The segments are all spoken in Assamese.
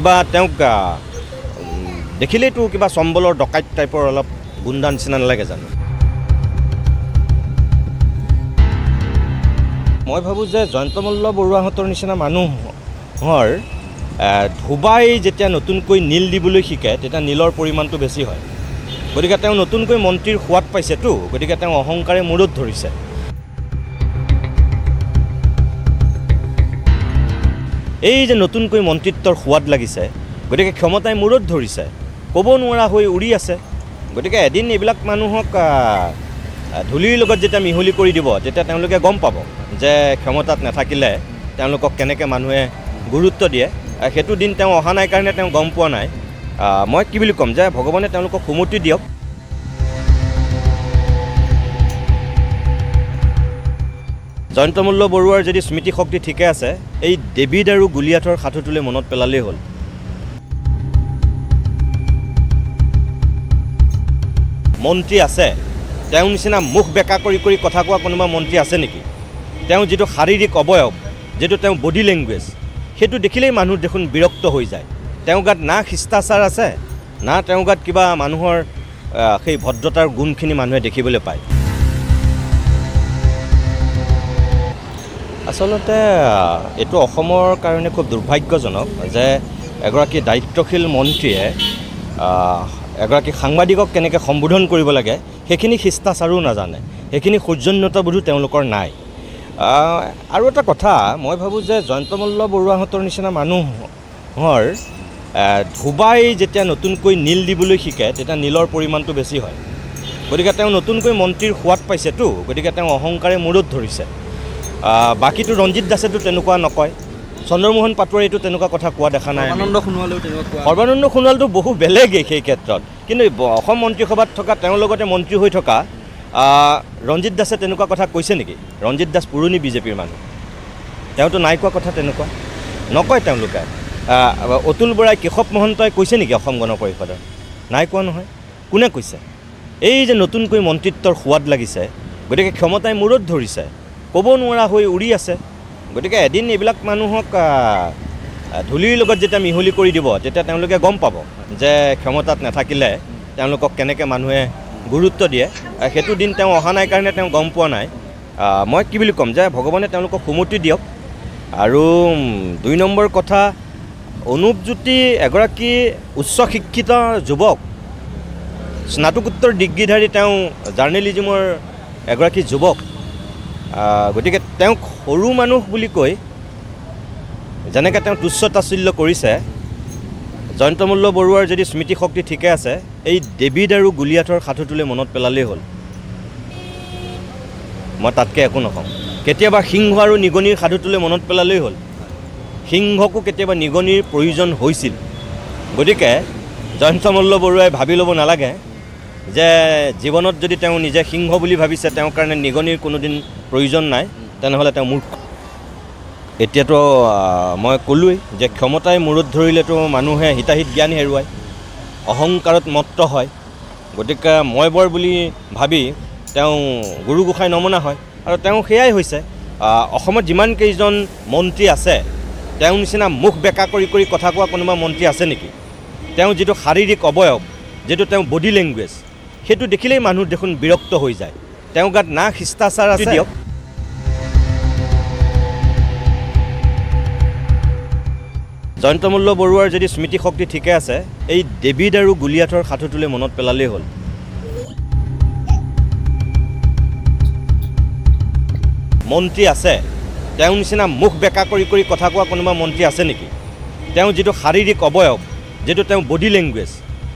কিবা তেওঁক দেখিলেইতো কিবা চম্বলৰ ডকাইত টাইপৰ অলপ গুণ্ডা নিচিনা নালাগে জানো? মই ভাবোঁ যে জয়ন্ত মল্ল বৰুৱাহঁতৰ নিচিনা মানুহৰ ধুবাই যেতিয়া নতুনকৈ নীল দিবলৈ শিকে তেতিয়া নীলৰ পৰিমাণটো বেছি হয়। গতিকে তেওঁ নতুনকৈ মন্ত্ৰীৰ সোৱাদ পাইছেতো, গতিকে তেওঁ অহংকাৰে মূৰত ধৰিছে। এই যে নতুনকৈ মন্ত্ৰিত্বৰ সোৱাদ লাগিছে, গতিকে ক্ষমতাই মূৰত ধৰিছে, ক'ব নোৱাৰা হৈ উৰি আছে। গতিকে এদিন এইবিলাক মানুহক ধূলিৰ লগত যেতিয়া মিহলি কৰি দিব তেতিয়া তেওঁলোকে গম পাব যে ক্ষমতাত নাথাকিলে তেওঁলোকক কেনেকৈ মানুহে গুৰুত্ব দিয়ে। সেইটো দিন তেওঁ অহা নাই কাৰণে তেওঁ গম পোৱা নাই। মই কি বুলি ক'ম যে ভগৱানে তেওঁলোকক সুমতি দিয়ক। জয়ন্ত মল্ল বৰুৱাৰ যদি স্মৃতিশক্তি ঠিকে আছে, এই ডেভিড আৰু গুলিয়াথৰ সাধুটোলৈ মনত পেলালেই হ'ল। মন্ত্ৰী আছে, তেওঁ নিচিনা মুখ বেকা কৰি কৰি কথা কোৱা কোনোবা মন্ত্ৰী আছে নেকি? তেওঁ যিটো শাৰীৰিক অৱয়ব, যিটো তেওঁ বডি লেংগুৱেজ, সেইটো দেখিলেই মানুহ দেখোন বিৰক্ত হৈ যায়। তেওঁ গাত না শিষ্টাচাৰ আছে, না তেওঁ গাত কিবা মানুহৰ সেই ভদ্ৰতাৰ গুণখিনি মানুহে দেখিবলৈ পায়। আচলতে এইটো অসমৰ কাৰণে খুব দুৰ্ভাগ্যজনক যে এগৰাকী দায়িত্বশীল মন্ত্ৰীয়ে এগৰাকী সাংবাদিকক কেনেকৈ সম্বোধন কৰিব লাগে সেইখিনি শিষ্টাচাৰো নাজানে, সেইখিনি সৌজন্যতাবোধো তেওঁলোকৰ নাই। আৰু এটা কথা, মই ভাবোঁ যে জয়ন্ত মল্ল বৰুৱাহঁতৰ নিচিনা মানুহৰ ধুবাই যেতিয়া নতুনকৈ নীল দিবলৈ শিকে তেতিয়া নীলৰ পৰিমাণটো বেছি হয়। গতিকে তেওঁ নতুনকৈ মন্ত্ৰীৰ সোৱাদ পাইছেতো, গতিকে তেওঁ অহংকাৰে মূৰত ধৰিছে। বাকীটো ৰঞ্জিত দাসেতো তেনেকুৱা নকয়, চন্দ্ৰমোহন পাটোৱাৰীটো তেনেকুৱা কথা কোৱা দেখা নাই। সৰ্বানন্দ সোণোৱালটো বহু বেলেগেই সেই ক্ষেত্ৰত, কিন্তু অসম মন্ত্ৰীসভাত থকা তেওঁৰ লগতে মন্ত্ৰী হৈ থকা ৰঞ্জিত দাসে তেনেকুৱা কথা কৈছে নেকি? ৰঞ্জিত দাস পুৰণি বিজেপিৰ মানুহ, তেওঁতো নাই কোৱা কথা তেনেকুৱা, নকয় তেওঁলোকে। অতুল বৰাই, কেশৱ মহন্তই কৈছে নেকি অসম গণ পৰিষদৰ? নাই কোৱা নহয়। কোনে কৈছে? এই যে নতুনকৈ মন্ত্ৰিত্বৰ সোৱাদ লাগিছে, গতিকে ক্ষমতাই মূৰত ধৰিছে, ক'ব নোৱাৰা হৈ উৰি আছে। গতিকে এদিন এইবিলাক মানুহক ধূলিৰ লগত যেতিয়া মিহলি কৰি দিব তেতিয়া তেওঁলোকে গম পাব যে ক্ষমতাত নাথাকিলে তেওঁলোকক কেনেকৈ মানুহে গুৰুত্ব দিয়ে। সেইটো দিন তেওঁ অহা নাই কাৰণে তেওঁ গম পোৱা নাই। মই কি বুলি ক'ম যে ভগৱানে তেওঁলোকক সুমতি দিয়ক। আৰু ২ নম্বৰ কথা, অনুপজ্যোতি এগৰাকী উচ্চ শিক্ষিত যুৱক, স্নাতকোত্তৰ ডিগ্ৰীধাৰী, তেওঁ জাৰ্নেলিজিমৰ এগৰাকী যুৱক। গতিকে তেওঁক সৰু মানুহ বুলি কৈ যেনেকৈ তেওঁ তুচ্ছ তাচ্ছিল্য কৰিছে, জয়ন্ত মল্ল বৰুৱাৰ যদি স্মৃতিশক্তি ঠিকে আছে, এই ডেভিড আৰু গুলিয়াথৰ সাধুটোলৈ মনত পেলালেই হ'ল। মই তাতকৈ একো নকওঁ। কেতিয়াবা সিংহ আৰু নিগনিৰ সাধুটোলৈ মনত পেলালেই হ'ল। সিংহকো কেতিয়াবা নিগনিৰ প্ৰয়োজন হৈছিল। গতিকে জয়ন্ত মল্ল বৰুৱাই ভাবি ল'ব নালাগে যে জীৱনত যদি তেওঁ নিজে সিংহ বুলি ভাবিছে, তেওঁৰ কাৰণে নিগনিৰ কোনোদিন প্ৰয়োজন নাই, তেনেহ'লে তেওঁ মূৰ্খ। এতিয়াতো মই ক'লোৱেই যে ক্ষমতাই মূৰত ধৰিলেতো মানুহে হিতাহিত জ্ঞান হেৰুৱায়, অহংকাৰত মত্ত হয়। গতিকে মই বৰ বুলি ভাবি তেওঁ গুৰু গোসাঁই নমনা হয়, আৰু তেওঁ সেয়াই হৈছে। অসমত যিমান কেইজন মন্ত্ৰী আছে, তেওঁ নিচিনা মুখ বেকা কৰি কৰি কথা কোৱা কোনোবা মন্ত্ৰী আছে নেকি? তেওঁ যিটো শাৰীৰিক অৱয়ব, যিটো তেওঁ বডি লেংগুৱেজ, সেইটো দেখিলেই মানুহ দেখোন বিৰক্ত হৈ যায়। তেওঁ গাত না শিষ্টাচাৰ আছে। দিয়ক জয়ন্ত মল্ল বৰুৱাৰ যদি স্মৃতিশক্তি ঠিকে আছে, এই ডেভিড আৰু গুলিয়াথৰ সাধুটোলৈ মনত পেলালেই হ'ল। মন্ত্ৰী আছে, তেওঁ নিচিনা মুখ বেকা কৰি কৰি কথা কোৱা কোনোবা মন্ত্ৰী আছে নেকি? তেওঁ যিটো শাৰীৰিক অৱয়ব, যিটো তেওঁ বডি লেংগুৱেজ,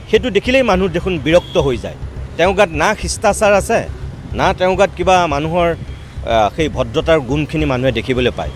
সেইটো দেখিলেই মানুহ দেখোন বিৰক্ত হৈ যায়। তেওঁ গাত না শিষ্টাচাৰ আছে, না তেওঁ গাত কিবা মানুহৰ সেই ভদ্ৰতাৰ গুণখিনি মানুহে দেখিবলৈ পায়।